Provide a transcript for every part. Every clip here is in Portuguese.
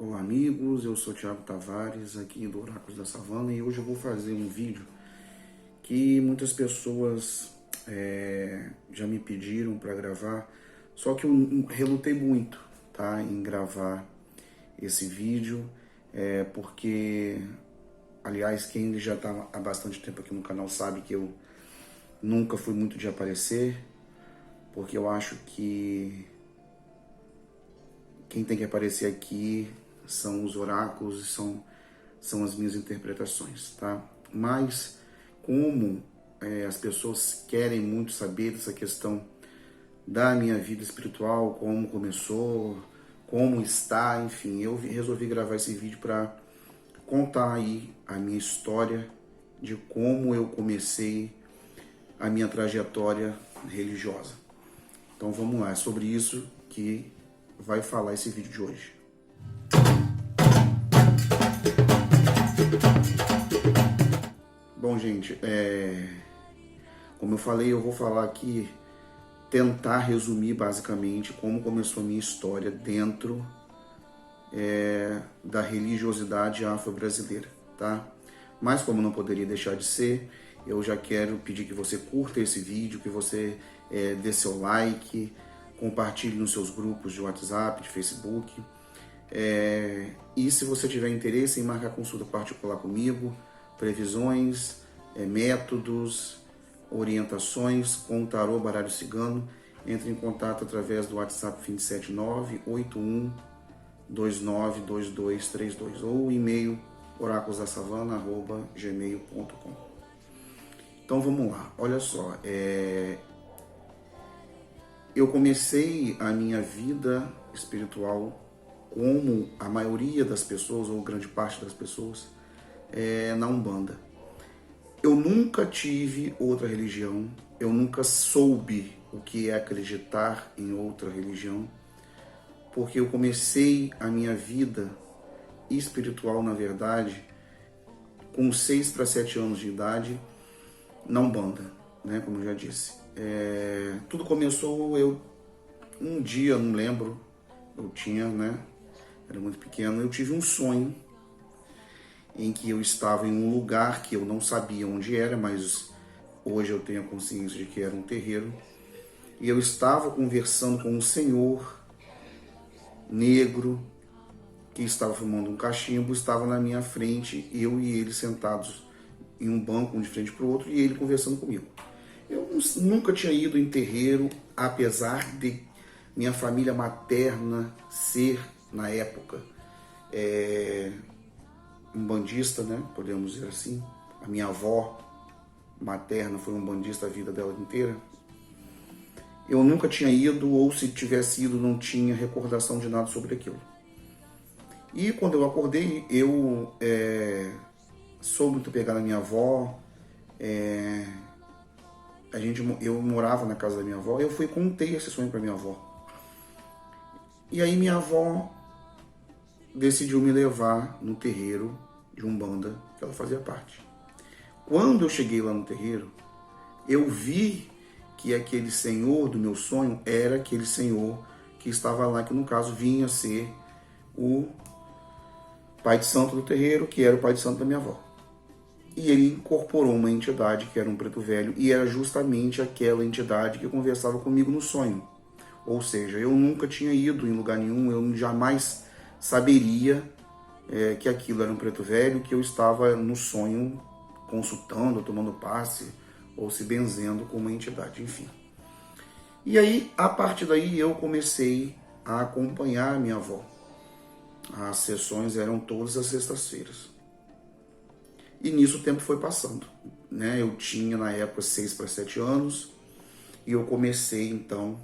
Olá amigos, eu sou Thiago Tavares, aqui do Oráculos da Savana, e hoje eu vou fazer um vídeo que muitas pessoas já me pediram para gravar, só que eu relutei muito, tá, em gravar esse vídeo, porque, aliás, quem já está há bastante tempo aqui no canal sabe que eu nunca fui muito de aparecer, porque eu acho que quem tem que aparecer aqui são os oráculos e são as minhas interpretações, tá? Mas como as pessoas querem muito saber dessa questão da minha vida espiritual, como começou, como está, enfim, eu resolvi gravar esse vídeo para contar aí a minha história de como eu comecei a minha trajetória religiosa. Então vamos lá, é sobre isso que vai falar esse vídeo de hoje. Bom, gente, como eu falei, eu vou falar aqui, tentar resumir basicamente como começou a minha história dentro da religiosidade afro-brasileira, tá? Mas como não poderia deixar de ser, eu já quero pedir que você curta esse vídeo, que você dê seu like, compartilhe nos seus grupos de WhatsApp, de Facebook. E se você tiver interesse em marcar consulta particular comigo, previsões, métodos, orientações com o tarô baralho cigano, entre em contato através do WhatsApp 27981292232 ou o e-mail oraculosdasavana@gmail.com. Então vamos lá, olha só, eu comecei a minha vida espiritual como a maioria das pessoas, ou grande parte das pessoas, na Umbanda. Eu nunca tive outra religião, eu nunca soube o que é acreditar em outra religião, porque eu comecei a minha vida espiritual, na verdade, com 6 para 7 anos de idade, na Umbanda, né, como eu já disse. Tudo começou, um dia, não lembro, eu tinha, né, era muito pequeno, eu tive um sonho em que eu estava em um lugar que eu não sabia onde era, mas hoje eu tenho a consciência de que era um terreiro, e eu estava conversando com um senhor negro que estava fumando um cachimbo, estava na minha frente, eu e ele sentados em um banco, um de frente para o outro, e ele conversando comigo. Eu nunca tinha ido em terreiro, apesar de minha família materna ser, na época, umbandista, né? Podemos dizer assim. A minha avó materna foi umbandista a vida dela inteira. Eu nunca tinha ido, ou se tivesse ido, não tinha recordação de nada sobre aquilo. E quando eu acordei, eu soube muito pegar na minha avó. Eu morava na casa da minha avó, eu fui e contei esse sonho para minha avó. E aí minha avó decidiu me levar no terreiro de Umbanda, que ela fazia parte. Quando eu cheguei lá no terreiro, eu vi que aquele senhor do meu sonho era aquele senhor que estava lá, que no caso vinha a ser o pai de santo do terreiro, que era o pai de santo da minha avó. E ele incorporou uma entidade que era um preto velho, e era justamente aquela entidade que conversava comigo no sonho. Ou seja, eu nunca tinha ido em lugar nenhum, eu jamais saberia que aquilo era um preto velho, que eu estava no sonho consultando, tomando passe, ou se benzendo com uma entidade, enfim. E aí, a partir daí, eu comecei a acompanhar a minha avó. As sessões eram todas as sextas-feiras. E nisso o tempo foi passando, né? Eu tinha, na época, 6 para 7 anos, e eu comecei, então,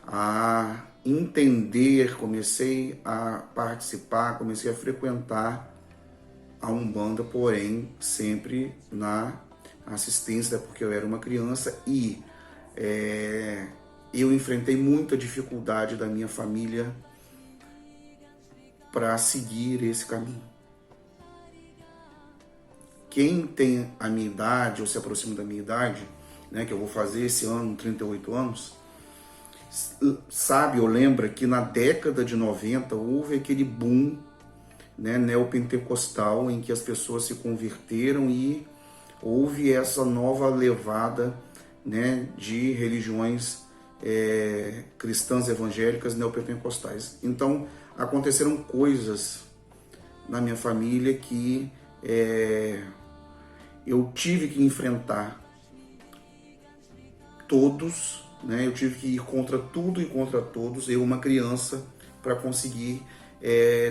a entender, comecei a participar, comecei a frequentar a Umbanda, porém sempre na assistência, porque eu era uma criança e eu enfrentei muita dificuldade da minha família para seguir esse caminho. Quem tem a minha idade ou se aproxima da minha idade, né, que eu vou fazer esse ano, 38 anos, sabe ou lembra que na década de 90 houve aquele boom, né, neopentecostal, em que as pessoas se converteram e houve essa nova levada, né, de religiões cristãs evangélicas neopentecostais. Então aconteceram coisas na minha família que eu tive que enfrentar todos, né? Eu tive que ir contra tudo e contra todos, eu, uma criança, para conseguir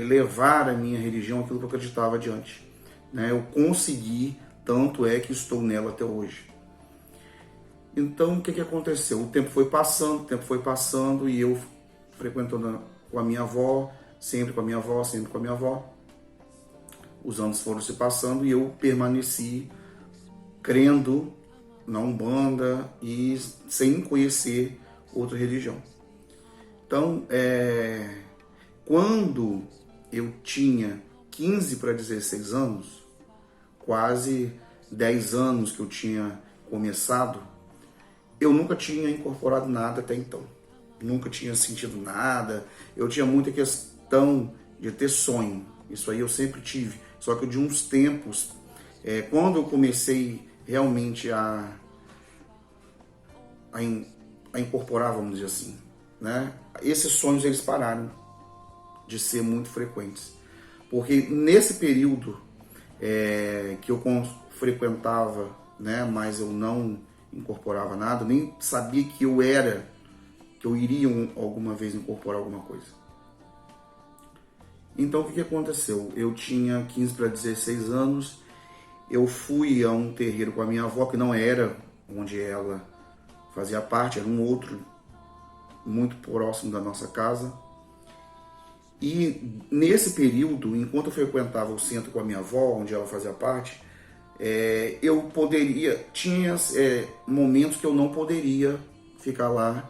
levar a minha religião, aquilo que eu acreditava, adiante, né? Eu consegui, tanto é que estou nela até hoje. Então, o que aconteceu? O tempo foi passando, e eu frequentando com a minha avó, sempre com a minha avó, sempre com a minha avó. Os anos foram se passando e eu permaneci crendo na Umbanda e sem conhecer outra religião. Então, quando eu tinha 15 para 16 anos, quase 10 anos que eu tinha começado, eu nunca tinha incorporado nada até então. Nunca tinha sentido nada. Eu tinha muita questão de ter sonho. Isso aí eu sempre tive. Só que de uns tempos, quando eu comecei realmente a incorporar, vamos dizer assim, né? Esses sonhos, eles pararam de ser muito frequentes. Porque nesse período que eu frequentava, né, mas eu não incorporava nada, nem sabia que eu iria alguma vez incorporar alguma coisa. Então, o que aconteceu? Eu tinha 15 para 16 anos, eu fui a um terreiro com a minha avó, que não era onde ela fazia parte, era um outro muito próximo da nossa casa. E nesse período, enquanto eu frequentava o centro com a minha avó, onde ela fazia parte, eu tinha momentos que eu não poderia ficar lá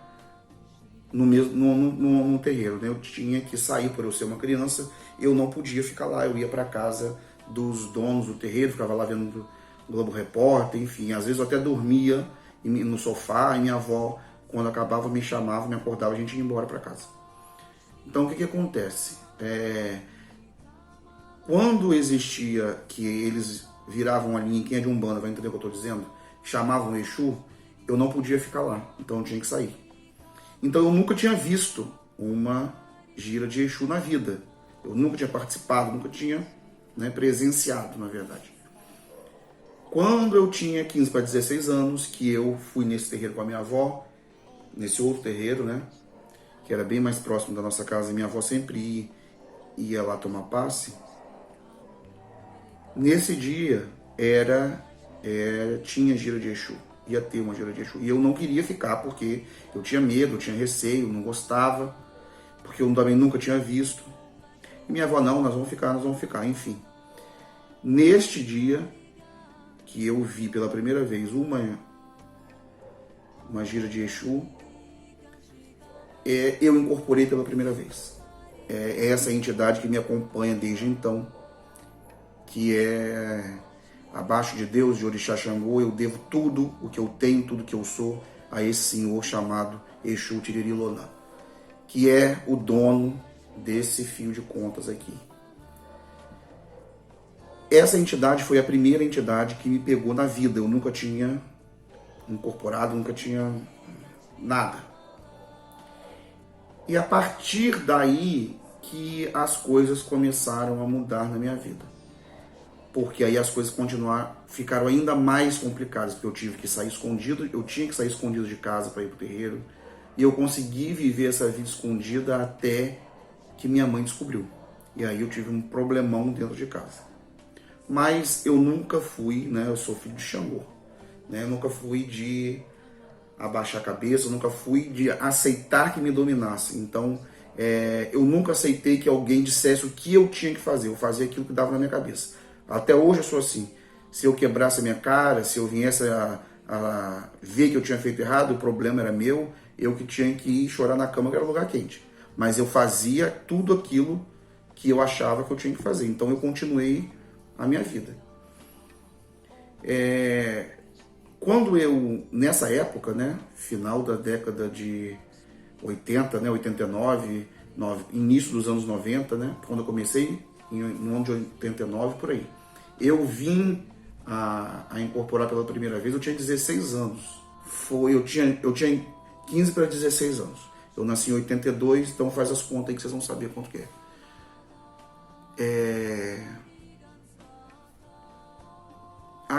no terreiro, né? Eu tinha que sair, por eu ser uma criança, eu não podia ficar lá, eu ia para casa dos donos do terreiro, ficava lá vendo o Globo Repórter, enfim, às vezes eu até dormia no sofá, e minha avó, quando acabava, me chamava, me acordava, a gente ia embora para casa. Então, o que acontece? Quando existia, que eles viravam a linha, quem é de Umbanda vai entender o que eu estou dizendo, chamavam o Exu, eu não podia ficar lá, então eu tinha que sair. Então eu nunca tinha visto uma gira de Exu na vida. Eu nunca tinha participado, nunca tinha, né, presenciado, na verdade. Quando eu tinha 15 para 16 anos, que eu fui nesse terreiro com a minha avó, nesse outro terreiro, né, que era bem mais próximo da nossa casa, e minha avó sempre ia lá tomar passe. Nesse dia tinha gira de Exu, ia ter uma gira de Exu, e eu não queria ficar porque eu tinha medo, eu tinha receio, não gostava, porque eu também nunca tinha visto. E minha avó, não, nós vamos ficar, enfim. Neste dia que eu vi pela primeira vez uma gira de Exu, eu incorporei pela primeira vez. É essa entidade que me acompanha desde então, que é abaixo de Deus, de Orixá Xangô. Eu devo tudo o que eu tenho, tudo que eu sou, a esse senhor chamado Exu Tiriri Lolã, que é o dono desse fio de contas aqui. Essa entidade foi a primeira entidade que me pegou na vida. Eu nunca tinha incorporado, nunca tinha nada. E a partir daí que as coisas começaram a mudar na minha vida. Porque aí as coisas ficaram ainda mais complicadas, porque eu tinha que sair escondido de casa para ir pro terreiro, e eu consegui viver essa vida escondida até que minha mãe descobriu. E aí eu tive um problemão dentro de casa. Mas eu nunca fui, né, eu sou filho de Xangô, né, eu nunca fui de abaixar a cabeça, eu nunca fui de aceitar que me dominasse. Então, eu nunca aceitei que alguém dissesse o que eu tinha que fazer, eu fazia aquilo que dava na minha cabeça. Até hoje eu sou assim. Se eu quebrasse a minha cara, se eu viesse a ver que eu tinha feito errado, o problema era meu, eu que tinha que ir chorar na cama, que era lugar quente. Mas eu fazia tudo aquilo que eu achava que eu tinha que fazer. Então eu continuei a minha vida. Quando nessa época, né, final da década de 80, né, 89, início dos anos 90, né, quando eu comecei, no ano de 89, por aí. Eu vim a incorporar pela primeira vez, eu tinha 16 anos. Eu tinha 15 para 16 anos. Eu nasci em 82, então faz as contas aí que vocês vão saber quanto que é.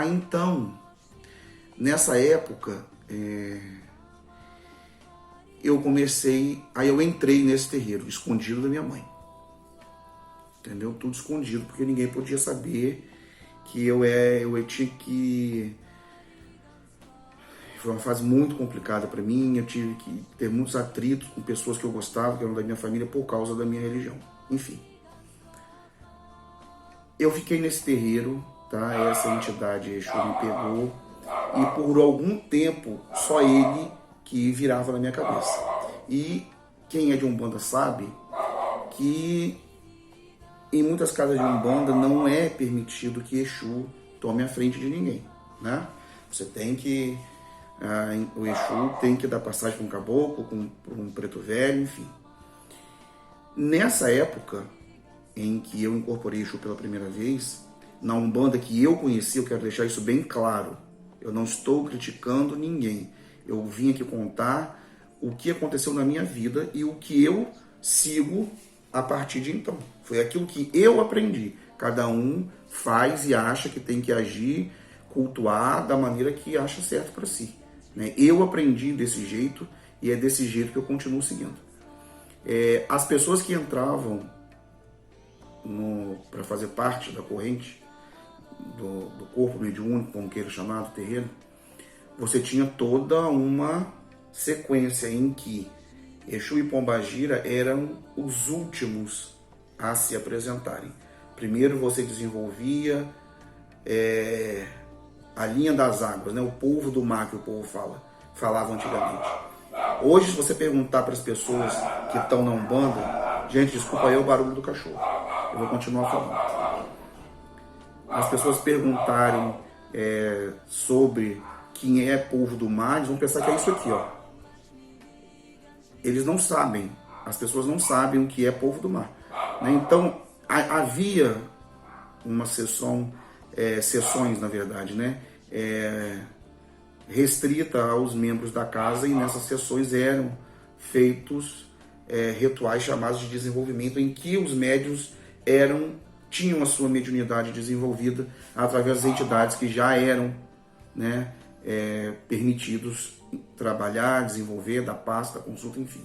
Então, nessa época, eu entrei nesse terreiro, escondido da minha mãe. Entendeu? Tudo escondido, porque ninguém podia saber que eu tinha que... Foi uma fase muito complicada para mim, eu tive que ter muitos atritos com pessoas que eu gostava, que eram da minha família, por causa da minha religião. Enfim. Eu fiquei nesse terreiro, tá? Essa entidade Exu me pegou, e por algum tempo, só ele que virava na minha cabeça. E quem é de Umbanda sabe que em muitas casas de Umbanda não é permitido que Exu tome a frente de ninguém, né? Você tem que... o Exu tem que dar passagem para um caboclo, para um preto velho, enfim. Nessa época em que eu incorporei Exu pela primeira vez, na Umbanda que eu conheci, eu quero deixar isso bem claro, eu não estou criticando ninguém. Eu vim aqui contar o que aconteceu na minha vida e o que eu sigo a partir de então. Foi aquilo que eu aprendi. Cada um faz e acha que tem que agir, cultuar da maneira que acha certo para si. Eu aprendi desse jeito e é desse jeito que eu continuo seguindo. As pessoas que entravam para fazer parte da corrente do corpo mediúnico, como queira chamar, do terreiro, você tinha toda uma sequência em que Exu e Pombagira eram os últimos a se apresentarem. Primeiro você desenvolvia a linha das águas, né? O povo do mar que o povo falava antigamente. Hoje, se você perguntar para as pessoas que estão na Umbanda, gente, desculpa aí o barulho do cachorro, eu vou continuar falando. As pessoas perguntarem sobre quem é povo do mar, eles vão pensar que é isso aqui, ó. Eles não sabem, as pessoas não sabem o que é povo do mar, né? Então, havia uma sessões, na verdade, né? Restrita aos membros da casa, e nessas sessões eram feitos rituais chamados de desenvolvimento, em que os médiuns tinham a sua mediunidade desenvolvida através das entidades que já eram, né, permitidos trabalhar, desenvolver, dar passe, dar consulta, enfim.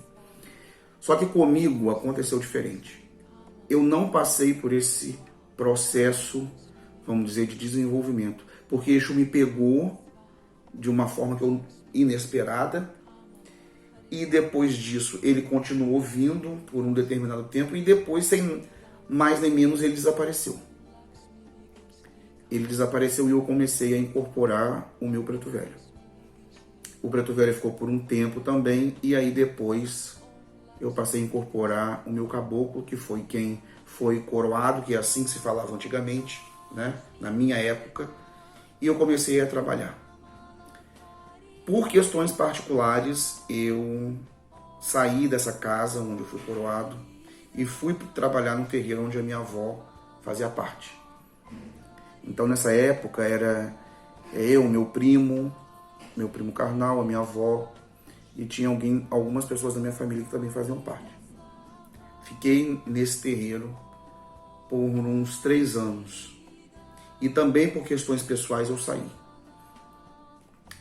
Só que comigo aconteceu diferente. Eu não passei por esse processo, vamos dizer, de desenvolvimento, porque Exu me pegou de uma forma inesperada, e depois disso ele continuou vindo por um determinado tempo, e depois, sem mais nem menos, ele desapareceu. Ele desapareceu e eu comecei a incorporar o meu preto velho. O preto velho ficou por um tempo também, e aí depois eu passei a incorporar o meu caboclo, que foi quem foi coroado, que é assim que se falava antigamente, né? Na minha época, e eu comecei a trabalhar. Por questões particulares, eu saí dessa casa onde eu fui coroado e fui trabalhar no terreiro onde a minha avó fazia parte. Então, nessa época, era eu, meu primo carnal, a minha avó, e tinha algumas pessoas da minha família que também faziam parte. Fiquei nesse terreiro por uns 3 anos. E também por questões pessoais eu saí.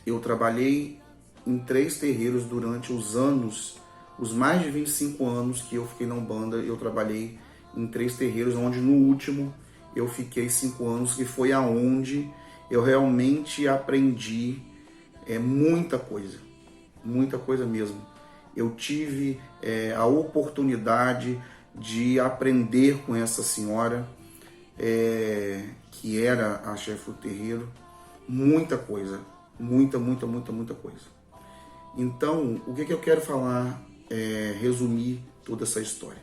Eu trabalhei em 3 terreiros durante os mais de 25 anos que eu fiquei na Umbanda. Eu trabalhei em 3 terreiros, onde no último eu fiquei 5 anos, que foi aonde eu realmente aprendi muita coisa mesmo. Eu tive a oportunidade de aprender com essa senhora, que era a chefe do terreiro, muita coisa, muita coisa. Então, o que eu quero falar, resumir toda essa história.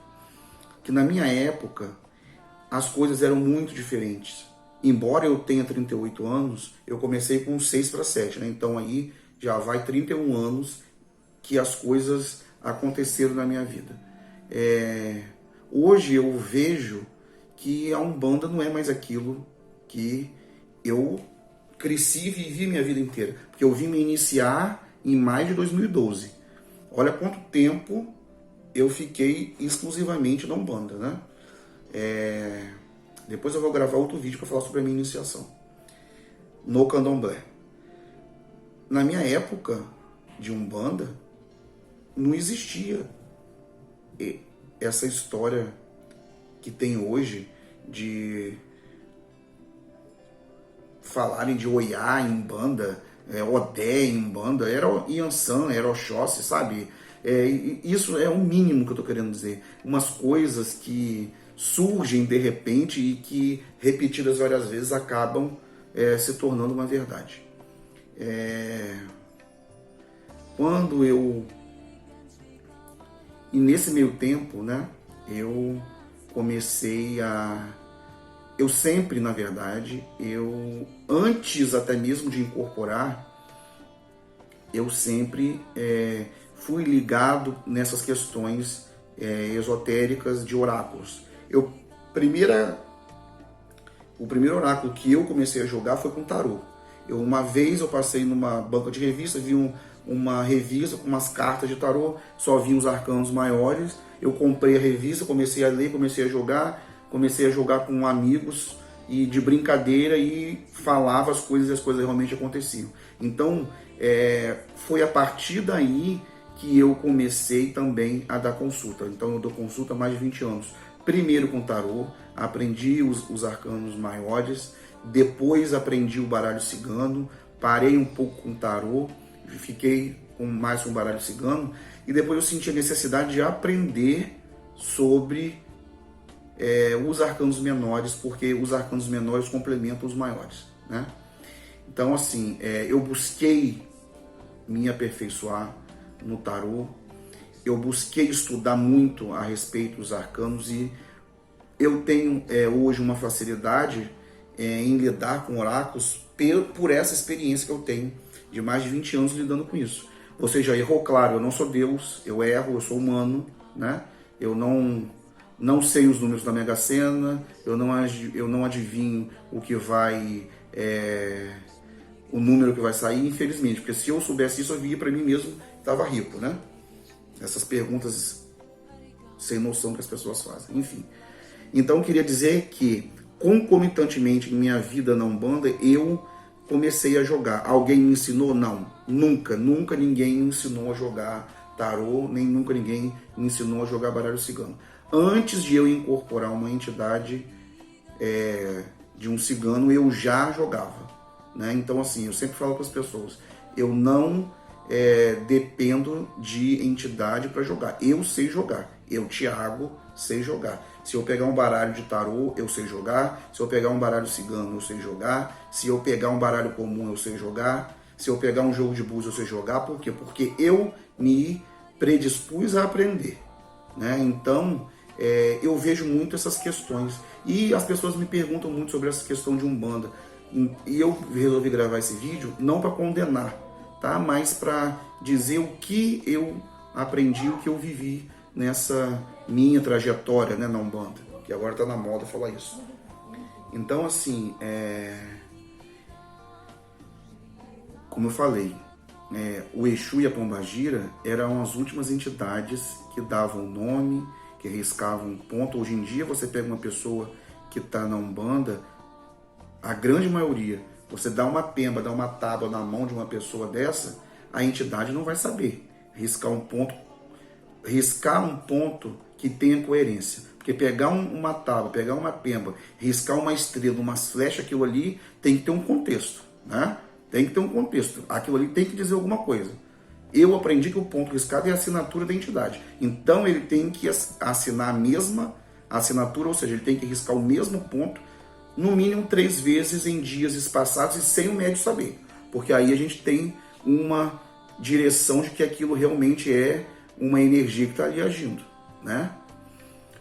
Que na minha época, as coisas eram muito diferentes. Embora eu tenha 38 anos, eu comecei com 6 para 7, né? Então aí já vai 31 anos que as coisas aconteceram na minha vida. Hoje eu vejo que a Umbanda não é mais aquilo que eu cresci e vivi minha vida inteira. Porque eu vim me iniciar em maio de 2012. Olha quanto tempo eu fiquei exclusivamente na Umbanda, né? Depois eu vou gravar outro vídeo para falar sobre a minha iniciação no Candomblé. Na minha época de Umbanda, não existia essa história que tem hoje de falarem de Oiá em Umbanda, Odé em Umbanda, era Iansã, era Oxóssi, sabe? Isso é o mínimo que eu estou querendo dizer. Umas coisas que surgem de repente e que, repetidas várias vezes, acabam se tornando uma verdade. E nesse meio tempo, né, eu comecei a... Eu sempre, na verdade, antes até mesmo de incorporar, eu sempre fui ligado nessas questões esotéricas de oráculos. O primeiro oráculo que eu comecei a jogar foi com tarô. Uma vez eu passei numa banca de revista, vi uma revista com umas cartas de tarô, só vi os arcanos maiores, eu comprei a revista, comecei a ler, comecei a jogar com amigos e de brincadeira e falava as coisas e as coisas realmente aconteciam. Então, foi a partir daí que eu comecei também a dar consulta. Então eu dou consulta há mais de 20 anos. Primeiro com tarô, aprendi os arcanos maiores, depois aprendi o baralho cigano, parei um pouco com tarô, fiquei mais com o baralho cigano, e depois eu senti a necessidade de aprender sobre os arcanos menores, porque os arcanos menores complementam os maiores, né? Então, assim, eu busquei me aperfeiçoar no tarô, eu busquei estudar muito a respeito dos arcanos e eu tenho hoje uma facilidade em lidar com oráculos por essa experiência que eu tenho de mais de 20 anos lidando com isso. Você já errou, claro, eu não sou Deus, eu erro, eu sou humano, né? Eu não sei os números da Mega Sena, eu não adivinho o que vai... o número que vai sair, infelizmente, porque se eu soubesse isso, eu via para mim mesmo que estava rico, né? Essas perguntas sem noção que as pessoas fazem, enfim. Então, eu queria dizer que, concomitantemente em minha vida na Umbanda, eu comecei a jogar. Alguém me ensinou? Não. Nunca ninguém me ensinou a jogar tarô, nem nunca ninguém me ensinou a jogar baralho cigano. Antes de eu incorporar uma entidade de um cigano, eu já jogava, né? Então, assim, eu sempre falo para as pessoas, eu não dependo de entidade para jogar. Eu sei jogar. Eu, Thiago, sei jogar. Se eu pegar um baralho de tarô, eu sei jogar. Se eu pegar um baralho cigano, eu sei jogar. Se eu pegar um baralho comum, eu sei jogar. Se eu pegar um jogo de búzios, eu sei jogar. Por quê? Porque eu me predispus a aprender, né? Então, eu vejo muito essas questões. E as pessoas me perguntam muito sobre essa questão de Umbanda. E eu resolvi gravar esse vídeo não para condenar, tá? Mas para dizer o que eu aprendi, o que eu vivi nessa minha trajetória, né, na Umbanda, que agora está na moda falar isso. Então, assim, como eu falei, o Exu e a Pombagira eram as últimas entidades que davam nome, que riscavam ponto. Hoje em dia, você pega uma pessoa que está na Umbanda, a grande maioria, você dá uma pemba, dá uma tábua na mão de uma pessoa dessa, a entidade não vai saber riscar um ponto que tenha coerência. Porque pegar uma tábua, pegar uma pemba, riscar uma estrela, umas flechas, aquilo ali tem que ter um contexto, né? Tem que ter um contexto. Aquilo ali tem que dizer alguma coisa. Eu aprendi que o ponto riscado é a assinatura da entidade. Então ele tem que assinar a mesma assinatura, ou seja, ele tem que riscar o mesmo ponto, no mínimo 3 vezes em dias espaçados e sem o médium saber. Porque aí a gente tem uma direção de que aquilo realmente é uma energia que está ali agindo, né?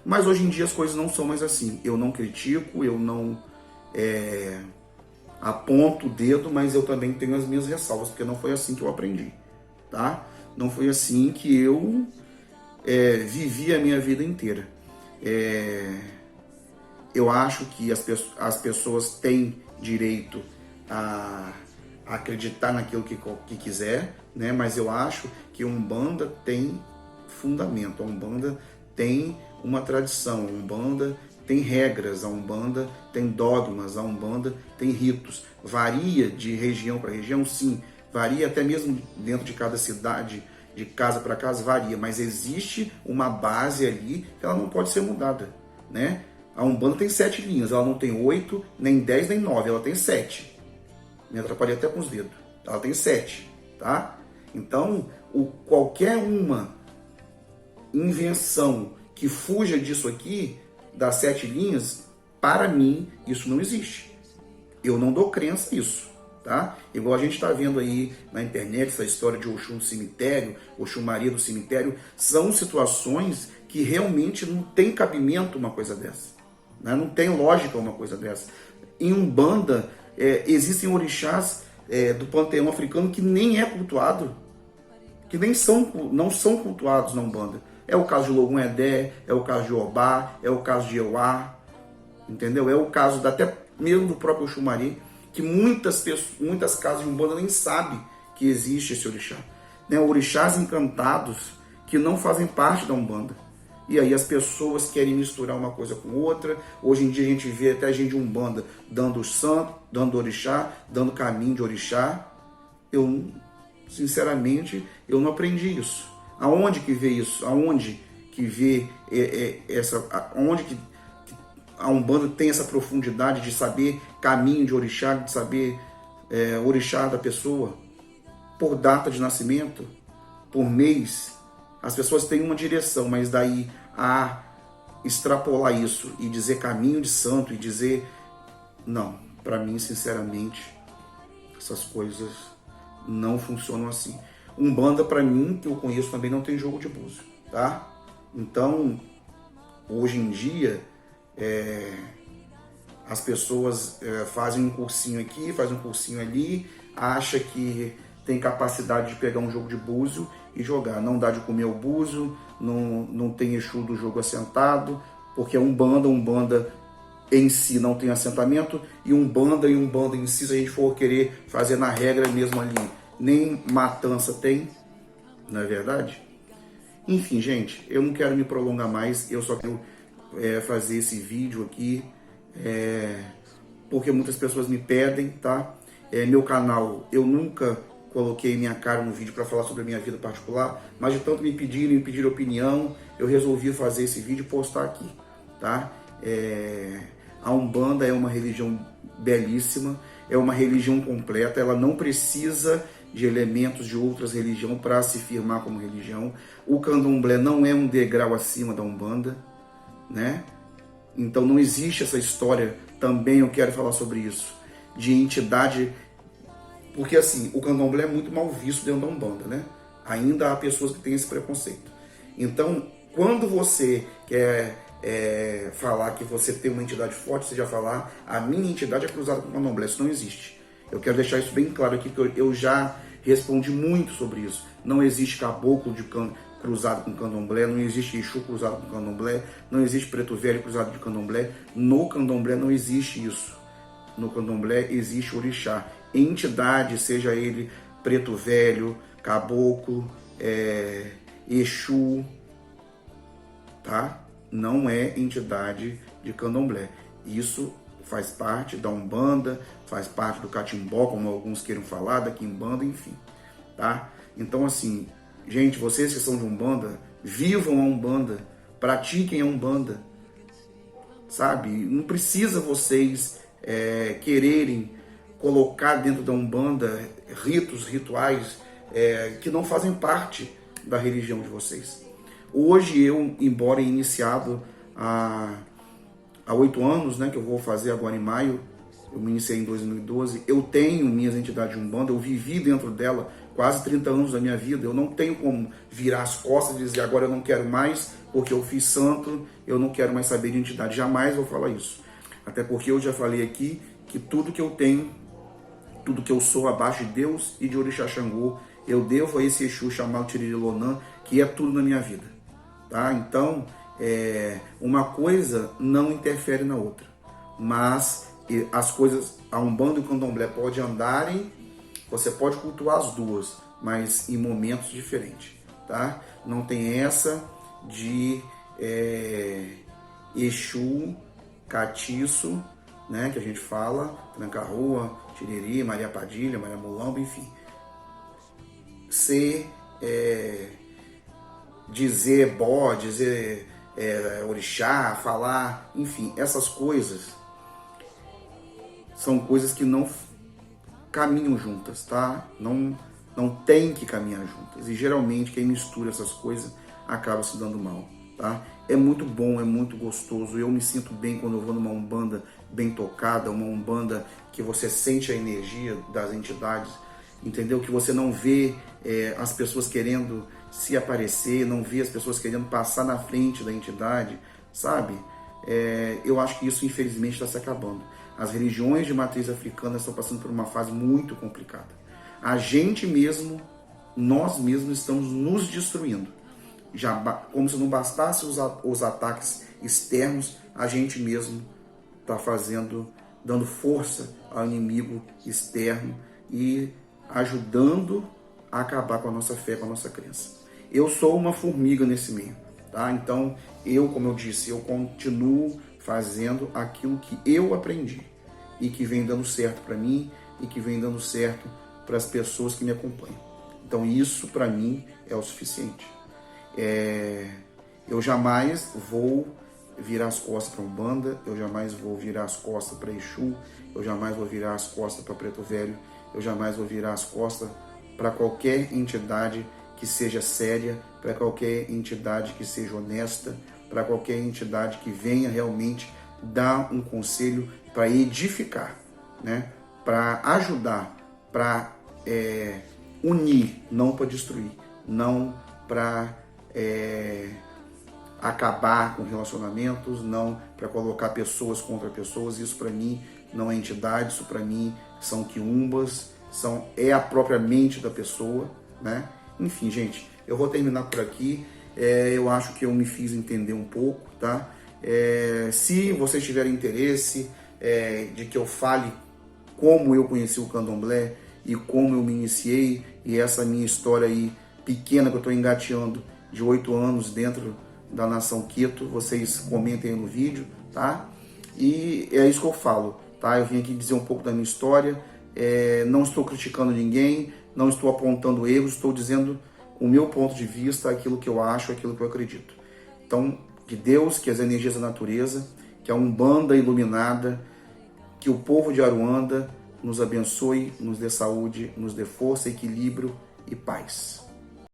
Mas hoje em dia as coisas não são mais assim. Eu não critico, eu não aponto o dedo, mas eu também tenho as minhas ressalvas, porque não foi assim que eu aprendi, tá? Não foi assim que eu vivi a minha vida inteira. Eu acho que as pessoas têm direito a acreditar naquilo que quiser, né? Mas eu acho que a Umbanda tem fundamento, a Umbanda tem uma tradição, a Umbanda tem regras, a Umbanda tem dogmas, a Umbanda tem ritos. Varia de região para região, sim, varia até mesmo dentro de cada cidade, de casa para casa, varia, mas existe uma base ali que ela não pode ser mudada, né? A Umbanda tem 7 linhas, ela não tem 8, nem 10, nem 9, ela tem 7. Me atrapalhei até com os dedos. Ela tem 7, tá? Então, qualquer uma invenção que fuja disso aqui, das 7 linhas, para mim, isso não existe. Eu não dou crença nisso, tá? Igual a gente está vendo aí na internet, essa história de Oxum do cemitério, Oxum Maria do cemitério, são situações que realmente não tem cabimento uma coisa dessa, né? Não tem lógica uma coisa dessa. Em Umbanda, existem orixás do panteão africano que nem é cultuado, que não são cultuados na Umbanda. É o caso de Logum Edé, é o caso de Obá, é o caso de Euá, entendeu? É o caso até mesmo do próprio Oxumari, que muitas casas de Umbanda nem sabem que existe esse orixá, né? Orixás encantados que não fazem parte da Umbanda. E aí as pessoas querem misturar uma coisa com outra. Hoje em dia a gente vê até gente de Umbanda dando santo, dando orixá, dando caminho de orixá. Eu, sinceramente, eu não aprendi isso. Aonde que vê isso? Aonde que vê aonde que a Umbanda tem essa profundidade de saber caminho de orixá, de saber orixá da pessoa, por data de nascimento, por mês? As pessoas têm uma direção, mas daí a extrapolar isso e dizer caminho de santo e dizer... Não, para mim, sinceramente, essas coisas não funcionam assim. Umbanda, para mim, que eu conheço também, não tem jogo de búzio, tá? Então, hoje em dia, as pessoas fazem um cursinho aqui, fazem um cursinho ali, acha que tem capacidade de pegar um jogo de búzio e jogar. Não dá de comer o búzio, não tem Exu do jogo assentado, porque Umbanda em si não tem assentamento, e Umbanda em si, se a gente for querer fazer na regra mesmo ali, nem matança tem, não é verdade? Enfim, gente, eu não quero me prolongar mais, eu só quero fazer esse vídeo aqui, porque muitas pessoas me pedem, tá? Meu canal, eu nunca coloquei minha cara no vídeo para falar sobre a minha vida particular, mas de tanto me pediram opinião, eu resolvi fazer esse vídeo e postar aqui, tá? A Umbanda é uma religião belíssima, é uma religião completa, ela não precisa de elementos de outras religiões para se firmar como religião. O Candomblé não é um degrau acima da Umbanda, né? Então não existe essa história, também eu quero falar sobre isso, de entidade, porque assim, o Candomblé é muito mal visto dentro da Umbanda, né? Ainda há pessoas que têm esse preconceito. Então, quando você quer falar que você tem uma entidade forte, você já falar, a minha entidade é cruzada com o Candomblé, isso não existe. Eu quero deixar isso bem claro aqui, porque eu já respondi muito sobre isso. Não existe caboclo cruzado com candomblé, não existe Exu cruzado com candomblé, não existe preto velho cruzado de candomblé. No candomblé não existe isso. No candomblé existe orixá. Entidade, seja ele preto velho, caboclo, Exu, tá? Não é entidade de candomblé. Isso faz parte da Umbanda, faz parte do Catimbó, como alguns queiram falar, da Quimbanda, enfim, tá? Então, assim, gente, vocês que são de Umbanda, vivam a Umbanda, pratiquem a Umbanda, sabe? Não precisa vocês quererem colocar dentro da Umbanda rituais que não fazem parte da religião de vocês. Hoje eu, embora iniciado há 8 anos, né, que eu vou fazer agora em maio, eu me iniciei em 2012, eu tenho minhas entidades de Umbanda, eu vivi dentro dela quase 30 anos da minha vida, eu não tenho como virar as costas e dizer agora eu não quero mais, porque eu fiz santo, eu não quero mais saber de entidade, jamais vou falar isso. Até porque eu já falei aqui que tudo que eu tenho, tudo que eu sou abaixo de Deus e de Orixá Xangô, eu devo a esse Exu chamado Tiririlonan, que é tudo na minha vida, tá? Então, uma coisa não interfere na outra, mas as coisas, a Umbanda e o Candomblé podem andarem, você pode cultuar as duas, mas em momentos diferentes, tá? Não tem essa de Exu, Catiço, né, que a gente fala, Tranca-Rua, Tiriri, Maria Padilha, Maria Mulamba, enfim. Ser, dizer bó, dizer orixá, falar, enfim, essas coisas são coisas que não caminham juntas, tá? Não tem que caminhar juntas. E geralmente quem mistura essas coisas acaba se dando mal, tá? É muito bom, é muito gostoso. Eu me sinto bem quando eu vou numa Umbanda bem tocada, uma Umbanda que você sente a energia das entidades, entendeu? Que você não vê as pessoas querendo se aparecer, não vê as pessoas querendo passar na frente da entidade, sabe? Eu acho que isso infelizmente está se acabando. As religiões de matriz africana estão passando por uma fase muito complicada. A gente mesmo, nós mesmos estamos nos destruindo. Já, como se não bastasse os ataques externos, a gente mesmo está dando força ao inimigo externo e ajudando a acabar com a nossa fé, com a nossa crença. Eu sou uma formiga nesse meio, tá? Então, como eu disse, eu continuo fazendo aquilo que eu aprendi e que vem dando certo para mim e que vem dando certo para as pessoas que me acompanham. Então, isso para mim é o suficiente. Eu jamais vou virar as costas para Umbanda, eu jamais vou virar as costas para Exu, eu jamais vou virar as costas para Preto Velho, eu jamais vou virar as costas para qualquer entidade que seja séria, para qualquer entidade que seja honesta, para qualquer entidade que venha realmente dar um conselho para edificar, né? Para ajudar, para unir, não para destruir, não para acabar com relacionamentos, não para colocar pessoas contra pessoas. Isso para mim não é entidade, isso para mim são quiumbas, é a própria mente da pessoa, né? Enfim, gente, eu vou terminar por aqui. Eu acho que eu me fiz entender um pouco, tá? Se vocês tiverem interesse de que eu fale como eu conheci o Candomblé e como eu me iniciei, e essa minha história aí pequena que eu estou engateando de 8 anos dentro da nação Queto, vocês comentem aí no vídeo, tá? E é isso que eu falo, tá? Eu vim aqui dizer um pouco da minha história, não estou criticando ninguém, não estou apontando erros, estou dizendo o meu ponto de vista, aquilo que eu acho, aquilo que eu acredito. Então, que Deus, que as energias da natureza, que a Umbanda iluminada, que o povo de Aruanda nos abençoe, nos dê saúde, nos dê força, equilíbrio e paz.